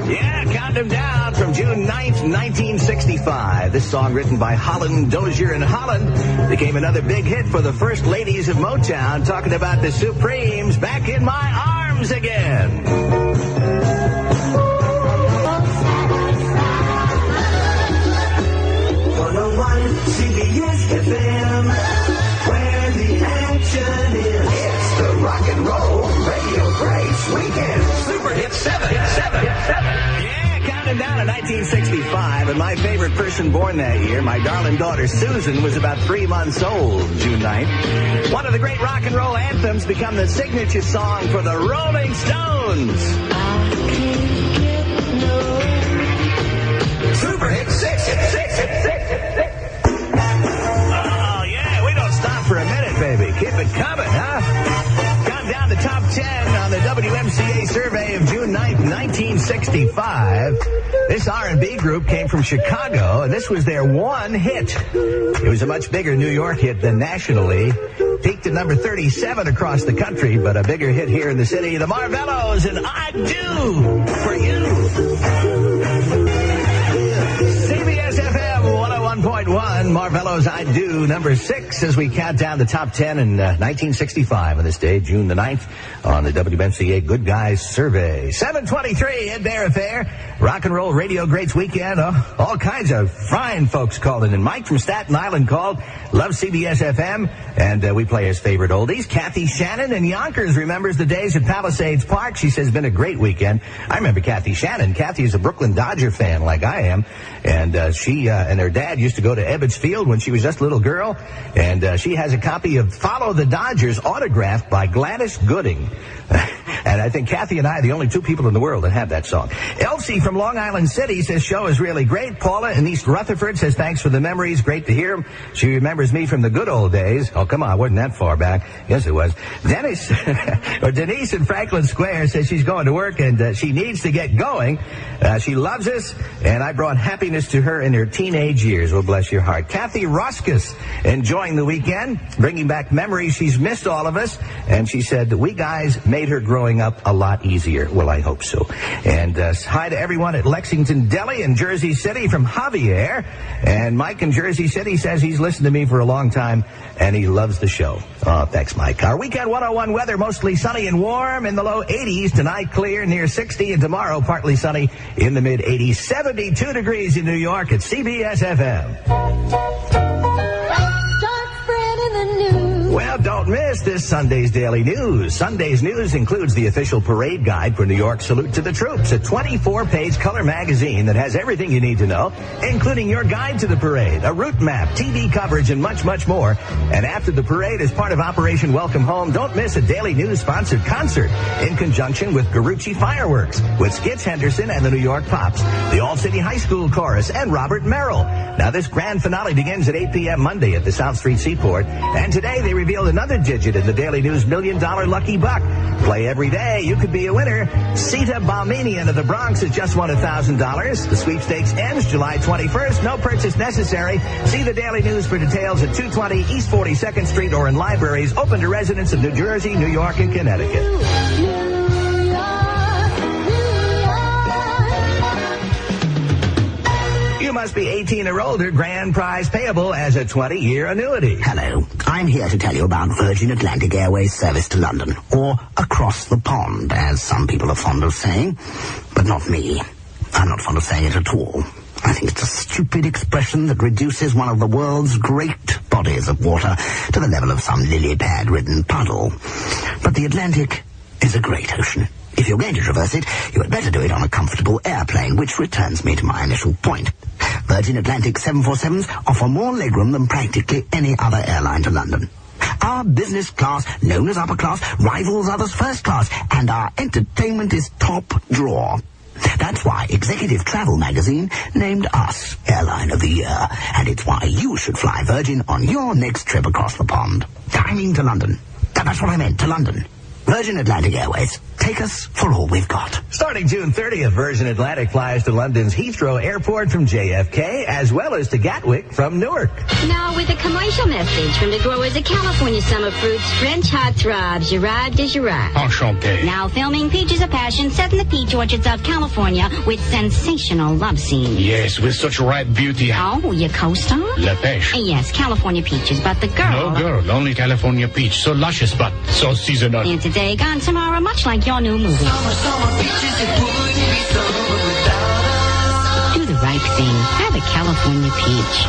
Yeah, count them down from June 9th, 1965. This song, written by Holland Dozier and Holland, became another big hit for the first ladies of Motown, talking about the Supremes, Back in My Arms Again. 101 CBS-FM, where the action is. It's the rock and roll radio greats weekend. Super hit 7. Yeah, counting down to 1965, and my favorite person born that year, my darling daughter Susan, was about 3 months old, June 9th. One of the great rock and roll anthems become the signature song for the Rolling Stones. Super hit 6. Oh, yeah, we don't stop for a minute, baby. Keep it coming, huh? Count down the top 10 on the WMCA survey of June 9th, 1965. This R&B group came from Chicago, and this was their one hit. It was a much bigger New York hit than nationally. Peaked at number 37 across the country, but a bigger hit here in the city. The Marvellos and I Do For You. CBS-FM 101.1, Marvello's I Do, number 6, as we count down the top 10 in 1965 on this day, June the 9th, on the WMCA Good Guys Survey. 723, Ed Baer Affair, rock and roll radio greats weekend. All kinds of fine folks calling in. Mike from Staten Island called, loves CBS-FM, and we play his favorite oldies. Kathy Shannon in Yonkers remembers the days at Palisades Park. She says, been a great weekend. I remember Kathy Shannon. Kathy is a Brooklyn Dodger fan like I am, and she and her dad used to go to Ebbets Field when she was just a little girl, and she has a copy of Follow the Dodgers autographed by Gladys Gooding. And I think Kathy and I are the only two people in the world that have that song. Elsie from Long Island City says show is really great. Paula in East Rutherford says thanks for the memories. Great to hear them. She remembers me from the good old days. Oh, come on. Wasn't that far back? Yes, it was. Dennis, or Denise in Franklin Square says she's going to work and she needs to get going. She loves us, and I brought happiness to her in her teenage years. Oh, bless your heart. Kathy Roskus enjoying the weekend, bringing back memories. She's missed all of us, and she said that we guys made her growing up a lot easier. Well, I hope so. And hi to everyone at Lexington Deli in Jersey City from Javier. And Mike in Jersey City says he's listened to me for a long time, and he loves the show. Oh, thanks, Mike. Our Weekend 101 weather, mostly sunny and warm in the low 80s. Tonight, clear near 60, and tomorrow, partly sunny in the mid-80s. 72 degrees in New York at CBS-FM. Well, don't miss this Sunday's Daily News. Sunday's News includes the official parade guide for New York's Salute to the Troops, a 24-page color magazine that has everything you need to know, including your guide to the parade, a route map, TV coverage, and much, much more. And after the parade, as part of Operation Welcome Home, don't miss a Daily News-sponsored concert in conjunction with Garucci Fireworks, with Skitch Henderson and the New York Pops, the All-City High School Chorus, and Robert Merrill. Now, this grand finale begins at 8 p.m. Monday at the South Street Seaport, and today they revealed another digit in the Daily News $1 Million Lucky Buck. Play every day. You could be a winner. Sita Balmenian of the Bronx has just won $1,000. The sweepstakes ends July 21st. No purchase necessary. See the Daily News for details at 220 East 42nd Street or in libraries open to residents of New Jersey, New York, and Connecticut. You must be 18 or older. Grand prize payable as a 20-year annuity. Hello. I'm here to tell you about Virgin Atlantic Airways service to London, or across the pond, as some people are fond of saying. But not me. I'm not fond of saying it at all. I think it's a stupid expression that reduces one of the world's great bodies of water to the level of some lily-pad-ridden puddle. But the Atlantic is a great ocean. If you're going to traverse it, you had better do it on a comfortable airplane, which returns me to my initial point. Virgin Atlantic 747s offer more legroom than practically any other airline to London. Our business class, known as upper class, rivals others' first class, and our entertainment is top drawer. That's why Executive Travel Magazine named us Airline of the Year, and it's why you should fly Virgin on your next trip across the pond. I mean to London. That's what I meant, to London. Virgin Atlantic Airways. Take us for all we've got. Starting June 30th, Virgin Atlantic flies to London's Heathrow Airport from JFK, as well as to Gatwick from Newark. Now, with a commercial message from the growers of California summer fruits, French hot throbs, Gerard de Gerard. Enchanté. Now filming Peaches of Passion set in the peach orchards of California with sensational love scenes. Yes, with such ripe beauty. Oh, your co-star? La Pêche. Yes, California peaches, but the girl... No girl, only California peach. So luscious, but so seasonal. And today, gone tomorrow, much like your new movie. Summer peaches, it wouldn't be summer without us. Do the right thing. Have a California peach.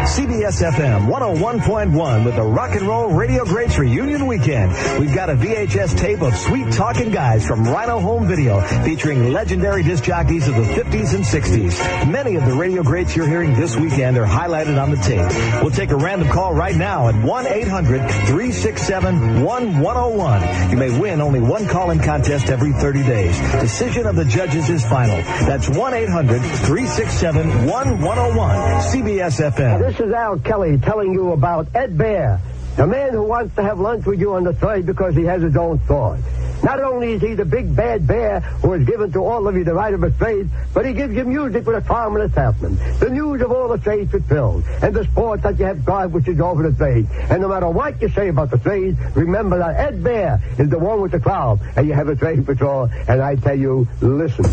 CBS-FM 101.1 with the Rock and Roll Radio Greats Reunion Weekend. We've got a VHS tape of sweet talking guys from Rhino Home Video featuring legendary disc jockeys of the 50s and 60s. Many of the radio greats you're hearing this weekend are highlighted on the tape. We'll take a random call right now at 1-800-367-1101. You may win only one call-in contest every 30 days. Decision of the judges is final. That's 1-800-367-1101. CBS-FM. This is Al Kelly telling you about Ed Baer, the man who wants to have lunch with you on the thread because he has his own sword. Not only is he the big bad bear who has given to all of you the right of a trade, but he gives you music with a charm and a sapling. The news of all the trades it fills, and the sports that you have got, which is over the trade. And no matter what you say about the trade, remember that Ed Baer is the one with the crowd, and you have a trade patrol, and I tell you, listen.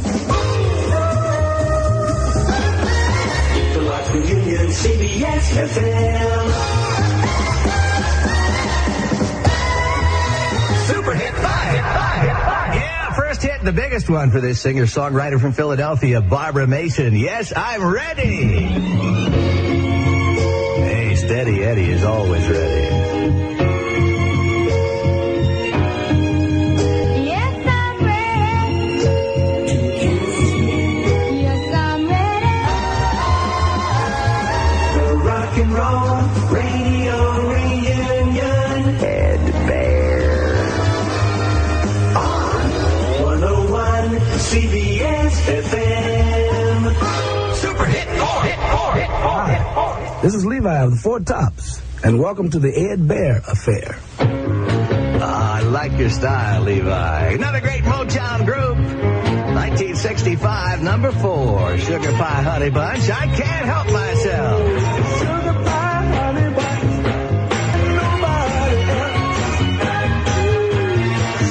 Reunion, CBS-FM. Super hit 5. Yeah, first hit, the biggest one for this singer-songwriter from Philadelphia, Barbara Mason. Yes, I'm ready. Hey, Steady Eddie is always ready. Radio Reunion. Ed Baer. On WCBS-FM. Super Hit 4. Hi, this is Levi of the Four Tops, and welcome to the Ed Baer Affair. I like your style, Levi. Another great Motown group. 1965, number 4, Sugar Pie Honey Bunch. I can't help myself. Sugar Pie Honey Bunch. Nobody else.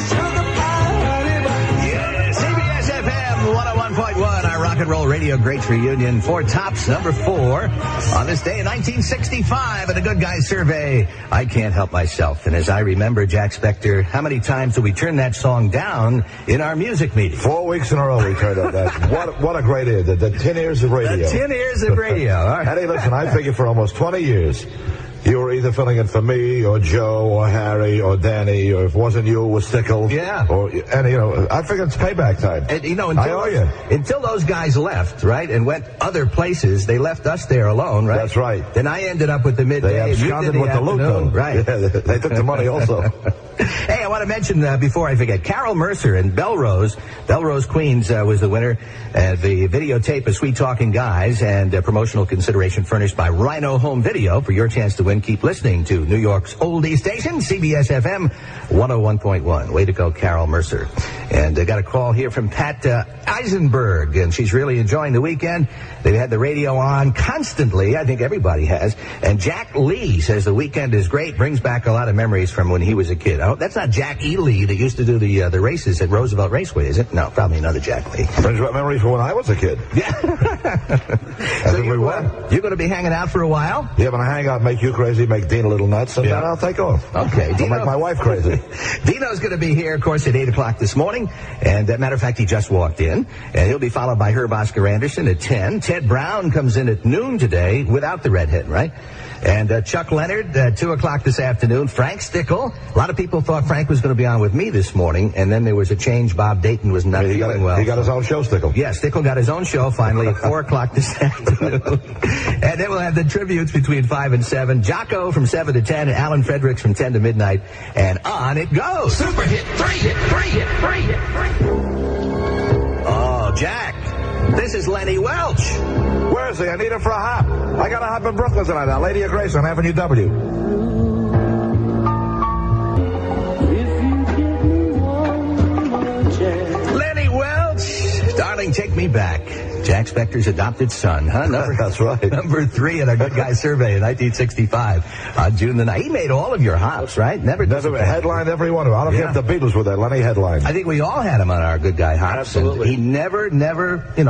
Sugar Pie Honey Bunch. Yeah, CBS-FM 101.1, our rock and roll radio greats reunion. Four Tops, number 4, on this day in 1965 at a Good Guys survey. I can't help myself. And as I remember, Jack Spector, how many times did we turn that song down in our music meeting? 4 weeks in a row we turned up that. What a great ear. The 10 years of radio. The 10 years of radio. All right. And hey, listen, I figured for almost 20 years, you were either filling in for me or Joe or Harry or Danny, or if it wasn't you, it was Stickles. Yeah. I figured it's payback time. And, I owe you. Until those guys left, right, and went other places, they left us there alone, right? That's right. Then I ended up with the midday. They absconded with the loot, though. Right. Yeah, they took the money also. Hey, I want to mention, before I forget, Carol Mercer in Belrose, Queens, was the winner. The videotape of Sweet Talking Guys, and promotional consideration furnished by Rhino Home Video. For your chance to win, keep listening to New York's oldie station, CBS-FM 101.1. Way to go, Carol Mercer. And I got a call here from Pat Eisenberg, and she's really enjoying the weekend. They've had the radio on constantly. I think everybody has. And Jack Lee says the weekend is great, brings back a lot of memories from when he was a kid. Oh, that's not Jack E. Lee that used to do the races at Roosevelt Raceway, is it? No, probably another Jack Lee. Brings back memories from when I was a kid. Yeah. So you're going to be hanging out for a while? Yeah, when I hang out, make you crazy, make Dean a little nuts, and then I'll take off. Okay. I'll make my wife crazy. Dino's going to be here, of course, at 8 o'clock this morning. And matter of fact, he just walked in. And he'll be followed by Herb Oscar Anderson at 10. Ted Brown comes in at noon today without the redhead, right? And Chuck Leonard at 2 o'clock this afternoon. Frank Stickle. A lot of people thought Frank was going to be on with me this morning, and then there was a change. Bob Dayton was not feeling well. He got his own show, Stickle. Yeah, Stickle got his own show finally at 4 o'clock this afternoon. And then we'll have the tributes between 5 and 7. Jocko from 7 to 10, and Alan Fredericks from 10 to midnight. And on it goes. Super Hit 3. Oh, Jack, this is Lenny Welch. Where is he? I need him for a hop. I got a hop in Brooklyn tonight on Lady of Grace on Avenue W. Lenny Welch. Darling, take me back. Jack Spector's adopted son, huh? That's right. Number 3 in our Good Guys survey in 1965 on June the 9th. He made all of your hops, right? Never headlined every one of them. I don't care if the Beatles were there. Lenny headlined. I think we all had him on our Good Guy hops. Absolutely. And he never,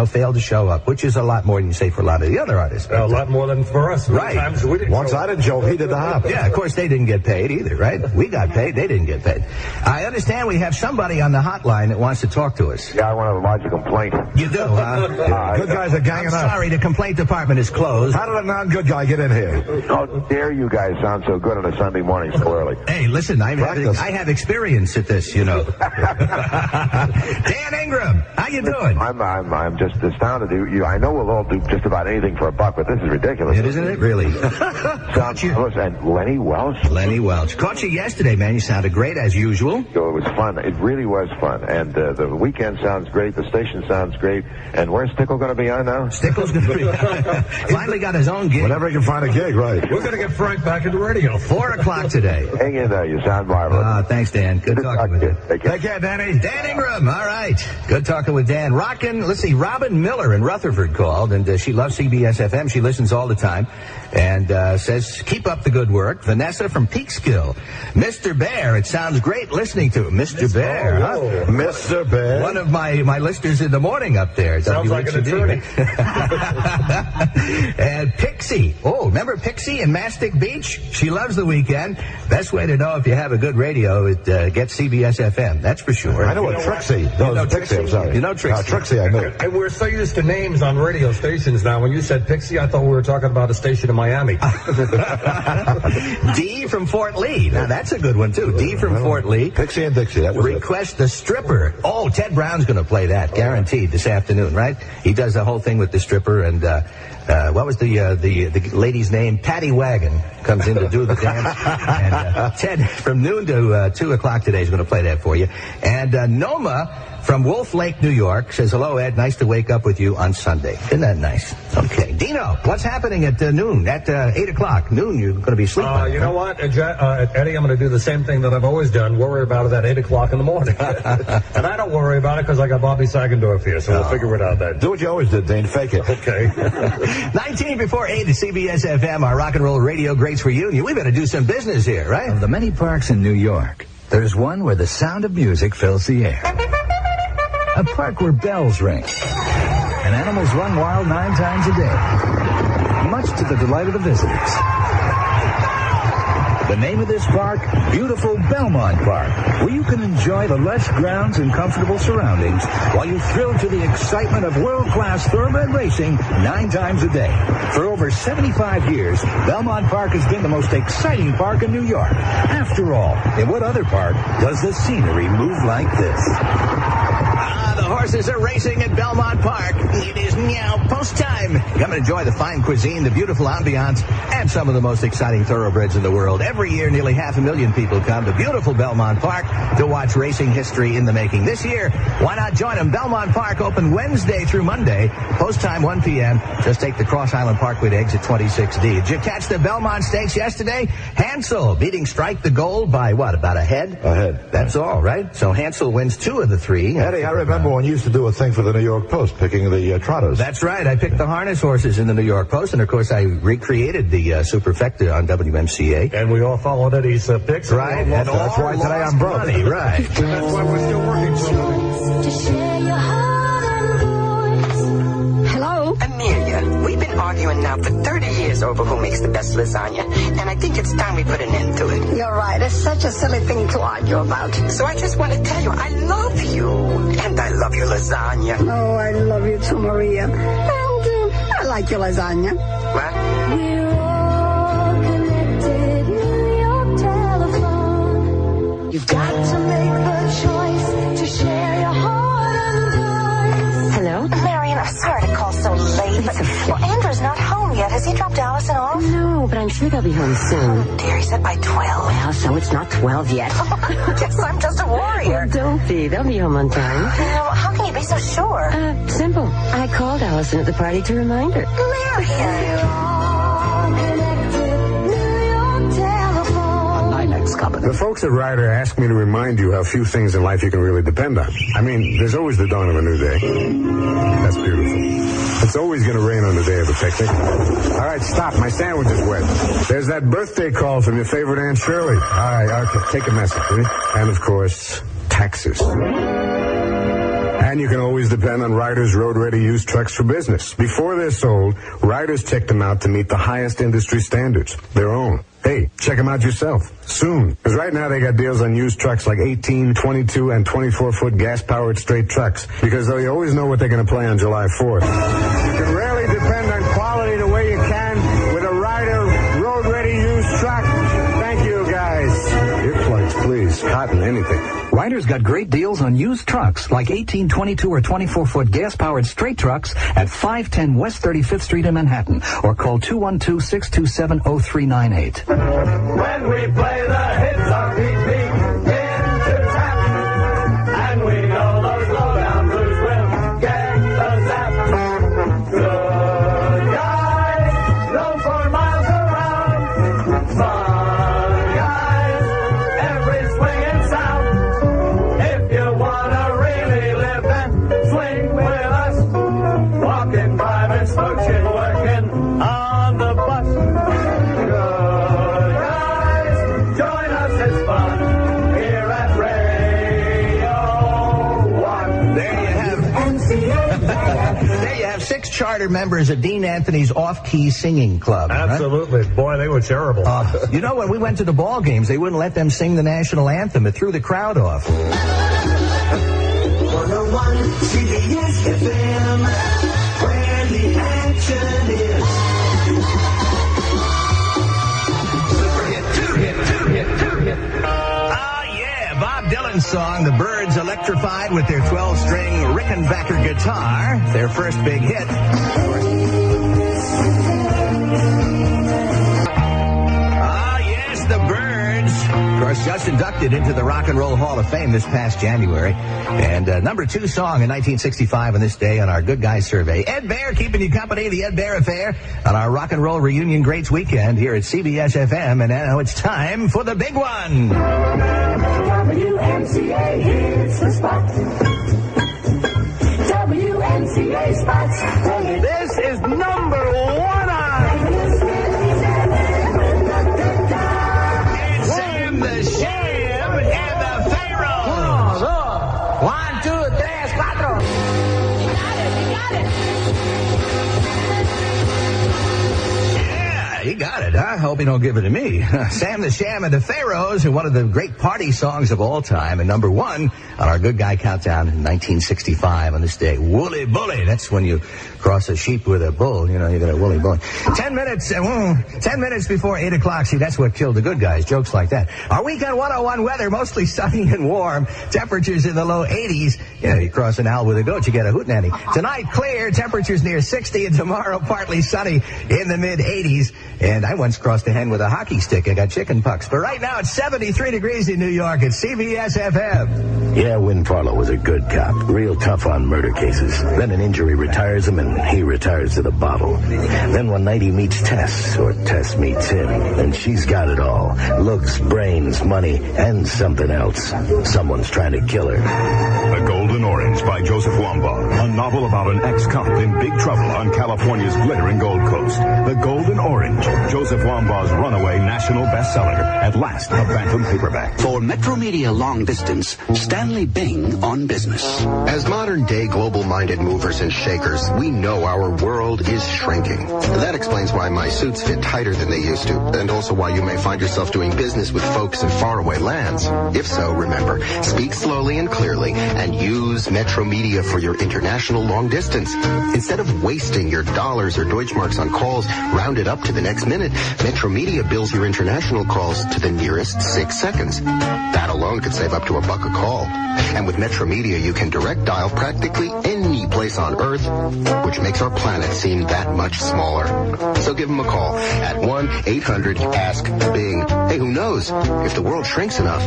failed to show up, which is a lot more than you say for a lot of the other artists. A lot more than for us. Right. Times we didn't Once I didn't show up, he did the hop. Yeah, of course, they didn't get paid either, right? We got paid. They didn't get paid. I understand we have somebody on the hotline that wants to talk to us. Yeah, I want to lodge a complaint. You do, huh? Good guys are ganging I'm up. sorry, the complaint department is closed. How did a non-good guy get in here? How dare you guys sound so good on a Sunday morning so early? Hey, listen, I have experience at this, Dan Ingram, how you doing? I'm just astounded. I know we'll all do just about anything for a buck, but this is ridiculous. Isn't it? Really? And Lenny Welch. Lenny Welch. Caught you yesterday, man. You sounded great, as usual. It was fun. It really was fun. And the weekend sounds great. The station sounds great. And where's Stickle going to be on now? Stickle's going to be finally got his own gig. Whenever he can find a gig, right. We're going to get Frank back into radio. 4 o'clock today. Hang in there. You sound marvelous. Thanks, Dan. Good talking with you. Take care, Danny. Dan Ingram. All right. Good talking with Dan. Let's see, Robin Miller in Rutherford called, and she loves CBS-FM. She listens all the time and says, keep up the good work. Vanessa from Peekskill. Mr. Baer, it sounds great listening to him. Mr. Baer, huh? Mr. Baer. One of my listeners in the morning up there. Sounds like an attorney. And Pixie. Oh, remember Pixie in Mastic Beach? She loves the weekend. Best way to know if you have a good radio, it gets CBS-FM. That's for sure. I know a Trixie. No, Pixie, I'm sorry. You know Trixie. Trixie, I know. And we're so used to names on radio stations now. When you said Pixie, I thought we were talking about a station in Miami. D from Fort Lee. Now, that's a good one, too. D from Fort Lee. Pixie and Dixie. That was Request the stripper. Oh, Ted Brown's going to play that, guaranteed, this afternoon, right? He does the whole thing with the stripper, and what was the lady's name? Patty Wagon comes in to do the dance. And Ted, from noon to 2 o'clock today, is going to play that for you. And Noma from Wolf Lake, New York, says, hello, Ed. Nice to wake up with you on Sunday. Isn't that nice? Okay. Dino, what's happening at noon? At 8 o'clock. Noon, you're going to be sleeping. You know what, Eddie, I'm going to do the same thing that I've always done, worry about it at 8 o'clock in the morning. And I don't worry about it because I got Bobby Sagendorf here, so we'll figure it out then. Do what you always did, Dean. Fake it. Okay. 19 before 8 at CBS-FM, our rock and roll radio greats reunion. We better do some business here, right? Of the many parks in New York, there's one where the sound of music fills the air. A park where bells ring and animals run wild 9 times a day, much to the delight of the visitors. The name of this park, beautiful Belmont Park, where you can enjoy the lush grounds and comfortable surroundings while you thrill to the excitement of world-class thoroughbred racing 9 times a day. For over 75 years, Belmont Park has been the most exciting park in New York. After all, in what other park does the scenery move like this? The horses are racing at Belmont Park. It is now post time. Come and enjoy the fine cuisine, the beautiful ambiance, and some of the most exciting thoroughbreds in the world. Every year, nearly 500,000 people come to beautiful Belmont Park to watch racing history in the making. This year, why not join them? Belmont Park open Wednesday through Monday, post time 1 p.m. Just take the Cross Island Parkway to exit 26D. Did you catch the Belmont Stakes yesterday? Hansel beating Strike the Gold by what, about a head? A head. That's all, right? So Hansel wins 2 of the 3. Eddie, I remember when you used to do a thing for the New York Post, picking the trotters. That's right. I picked the harness horses in the New York Post, and of course I recreated the Superfecta on WMCA. And we all followed Eddie's picks. Right. And that's why today I'm broke. Money, right. That's why we're still working so Hello? Amelia, we've been arguing now for 30 years over who makes the best lasagna, and I think it's time we put an end to it. You're right. It's such a silly thing to argue about. So I just want to tell you, I love you, and I love your lasagna. Oh, I love you too, Maria. And I like your lasagna. What? We're all connected, New York telephone. You've got to make the choice to share your heart and voice. Hello? Marion, I'm sorry to call so late, but Andrew's not home yet. Has he dropped Allison off? No, but I'm sure they'll be home soon. Oh, dear, he said by 12. Well, so it's not 12 yet. Guess I'm just a warrior. Well, don't be. They'll be home on time. How can you be so sure? Simple. I called Allison at the party to remind her. Marion. The folks at Ryder asked me to remind you how few things in life you can really depend on. I mean, there's always the dawn of a new day. That's beautiful. It's always going to rain on the day of a picnic. All right, stop. My sandwich is wet. There's that birthday call from your favorite Aunt Shirley. All right, okay, take a message, will you? And, of course, taxes. And you can always depend on Ryder's road-ready used trucks for business. Before they're sold, Ryder's check them out to meet the highest industry standards, their own. Hey, check them out yourself, soon. Because right now they got deals on used trucks like 18, 22, and 24-foot gas-powered straight trucks. Because though you always know what they're going to play on July 4th. You can rarely depend on quality the way you can with a Ryder road-ready used truck. Thank you, guys. Earplugs, please. Cotton, anything. Ryder's got great deals on used trucks like 18, 22, or 24-foot gas-powered straight trucks at 510 West 35th Street in Manhattan, or call 212-627-0398. When we play the hits, our feet begin to tap, and we know those low-down blues will get the zap. Good guys, known for miles around, fun guys, every swing and sound. If you wanna really live, then swing with us. Walking 5 and smooching, working on the bus. Good guys, join us, it's fun here at Radio 1. There you have 6 charter members of Dean Anthony's Off-Key Singing Club. Absolutely. Right? Boy, they were terrible. You know, when we went to the ball games, they wouldn't let them sing the national anthem. It threw the crowd off. 101 CBS-FM, where the action is. Bob Dylan's song, The Byrds electrified with their 12-string Rickenbacker guitar, their first big hit. Yes, The Byrds. course, just inducted into the Rock and Roll Hall of Fame this past January. And number 2 song in 1965 on this day on our Good Guys survey. Ed Baer keeping you company, the Ed Baer Affair, on our Rock and Roll Reunion Greats weekend here at CBS-FM. And now it's time for the big one. WMCA hits the spot. WMCA spots. This is number 1 on. It's Sam the Sham and the Pharaohs. 1, 2, 3, 4. You got it. Yeah, you got it, huh? Hope you don't give it to me. Sam the Sham and the Pharaohs are one of the great party songs of all time, and number 1 on our Good Guy Countdown in 1965 on this day. Woolly Bully. That's when you cross a sheep with a bull. You know, you got a woolly bully. 10 minutes before 8 o'clock. See, that's what killed the good guys. Jokes like that. Our weekend 101 weather, mostly sunny and warm. Temperatures in the low 80s. You know, you cross an owl with a goat, you get a hootenanny. Tonight, clear. Temperatures near 60, and tomorrow, partly sunny in the mid-80s. And I once crossed a hen with a hockey stick. I got chicken pox. But right now, it's 73 degrees in New York at CBS-FM. Yeah, Win Farlow was a good cop. Real tough on murder cases. Then an injury retires him, and he retires to the bottle. Then one night he meets Tess, or Tess meets him, and she's got it all. Looks, brains, money, and something else. Someone's trying to kill her. The Golden Orange by Joseph Wambaugh. A novel about an ex-cop in big trouble on California's glittering Gold Coast. The Golden Orange. Joseph Wambaugh's runaway national bestseller. At last, a Bantam paperback. For Metro Media Long Distance, Stanley Bing on business. As modern-day global-minded movers and shakers, we know our world is shrinking. That explains why my suits fit tighter than they used to, and also why you may find yourself doing business with folks in faraway lands. If so, remember, speak slowly and clearly, and use Metro Media for your international long distance. Instead of wasting your dollars or Deutschmarks on calls rounded up to the next minute, Metro Media bills your international calls to the nearest 6 seconds. That alone could save up to $1 a call. And with Metro Media, you can direct dial practically any place on Earth, which makes our planet seem that much smaller. So give them a call at 1-800-ASK-BING. Hey, who knows? If the world shrinks enough,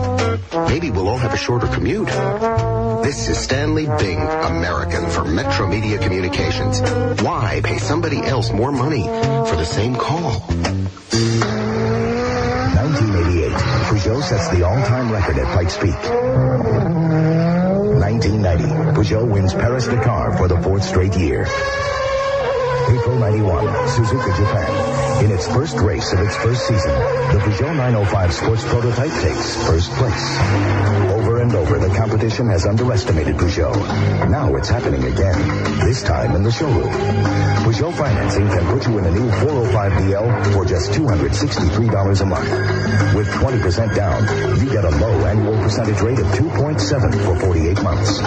maybe we'll all have a shorter commute. This is Stanley Bing, American, for Metro Media Communications. Why pay somebody else more money for the same call? 1988, Peugeot sets the all-time record at Pikes Peak. 1990, Peugeot wins Paris-Dakar for the 4th straight year. April 91, Suzuka, Japan. In its first race of its first season, the Peugeot 905 sports prototype takes first place. Over and over, the competition has underestimated Peugeot. Now it's happening again, this time in the showroom. Peugeot financing can put you in a new 405DL for just $263 a month. With 20% down, you get a low annual percentage rate of 2.7 for 48 months.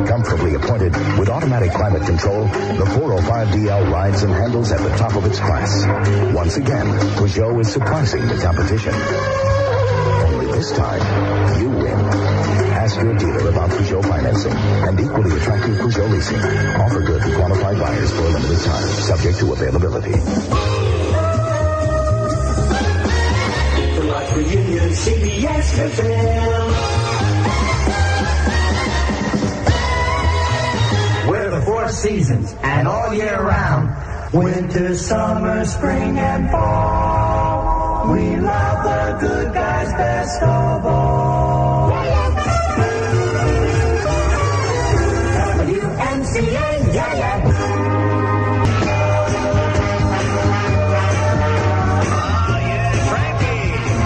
Comfortably appointed with automatic climate control, the 405DL rides and handles at the top of its class. Once again, Peugeot is surprising the competition. Only this time, you win. Ask your dealer about Peugeot financing and equally attractive Peugeot leasing. Offer good to qualified buyers for a limited time, subject to availability. The Rock Reunion, CBS-FM. We're the 4 seasons and all year round. Winter, summer, spring, and fall. We love the good guys best of all. WMCA, yeah.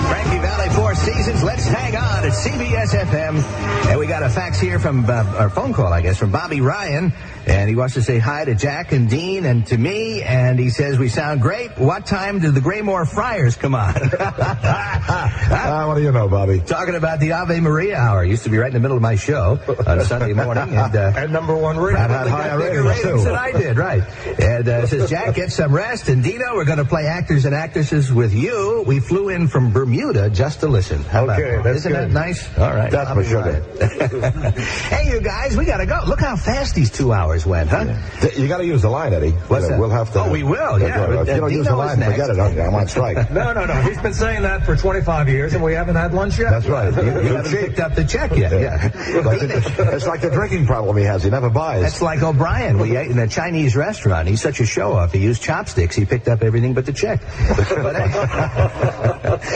Frankie Valley, 4 seasons. Let's hang on at CBS-FM. And we got a fax here from, or phone call, I guess, from Bobby Ryan. And he wants to say hi to Jack and Dean and to me. And he says, we sound great. What time do the Graymore Friars come on? What do you know, Bobby? Talking about the Ave Maria hour. Used to be right in the middle of my show on Sunday morning. And number 1 rating. I've had higher ratings than I did, right. And says, Jack, get some rest. And Dino, we're going to play actors and actresses with you. We flew in from Bermuda just to listen. How about that? That's Isn't good. that nice? All right. That's for sugar. Hey, you guys, we got to go. Look how fast these 2 hours went, huh? Yeah. You got to use the line, Eddie. What's that? We'll have to. Oh, we will, yeah. If you don't use the line, forget it. I'm on strike. No. He's been saying that for 25 years, and we haven't had lunch yet. That's right. You haven't picked up the check yet, yeah. It's like the drinking problem he has. He never buys. That's like O'Brien. We ate in a Chinese restaurant. He's such a show-off. He used chopsticks. He picked up everything but the check.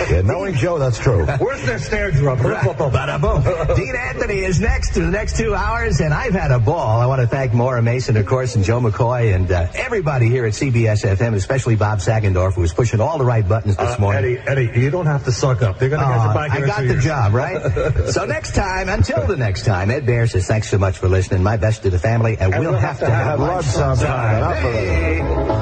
Yeah, knowing Joe, that's true. Where's their snare drum? Bada-boom. Dean Anthony is next to the next 2 hours, and I've had a ball. I want to thank Maura Mason, of course, and Joe McCoy, and everybody here at CBS-FM, especially Bob Sagendorf, who was pushing all the right buttons this morning. Eddie, you don't have to suck up. They're going to get you back here. I got the job, right? So next time, until the next time, Ed Baer says thanks so much for listening. My best to the family, and we'll have to have lunch sometime. Hey.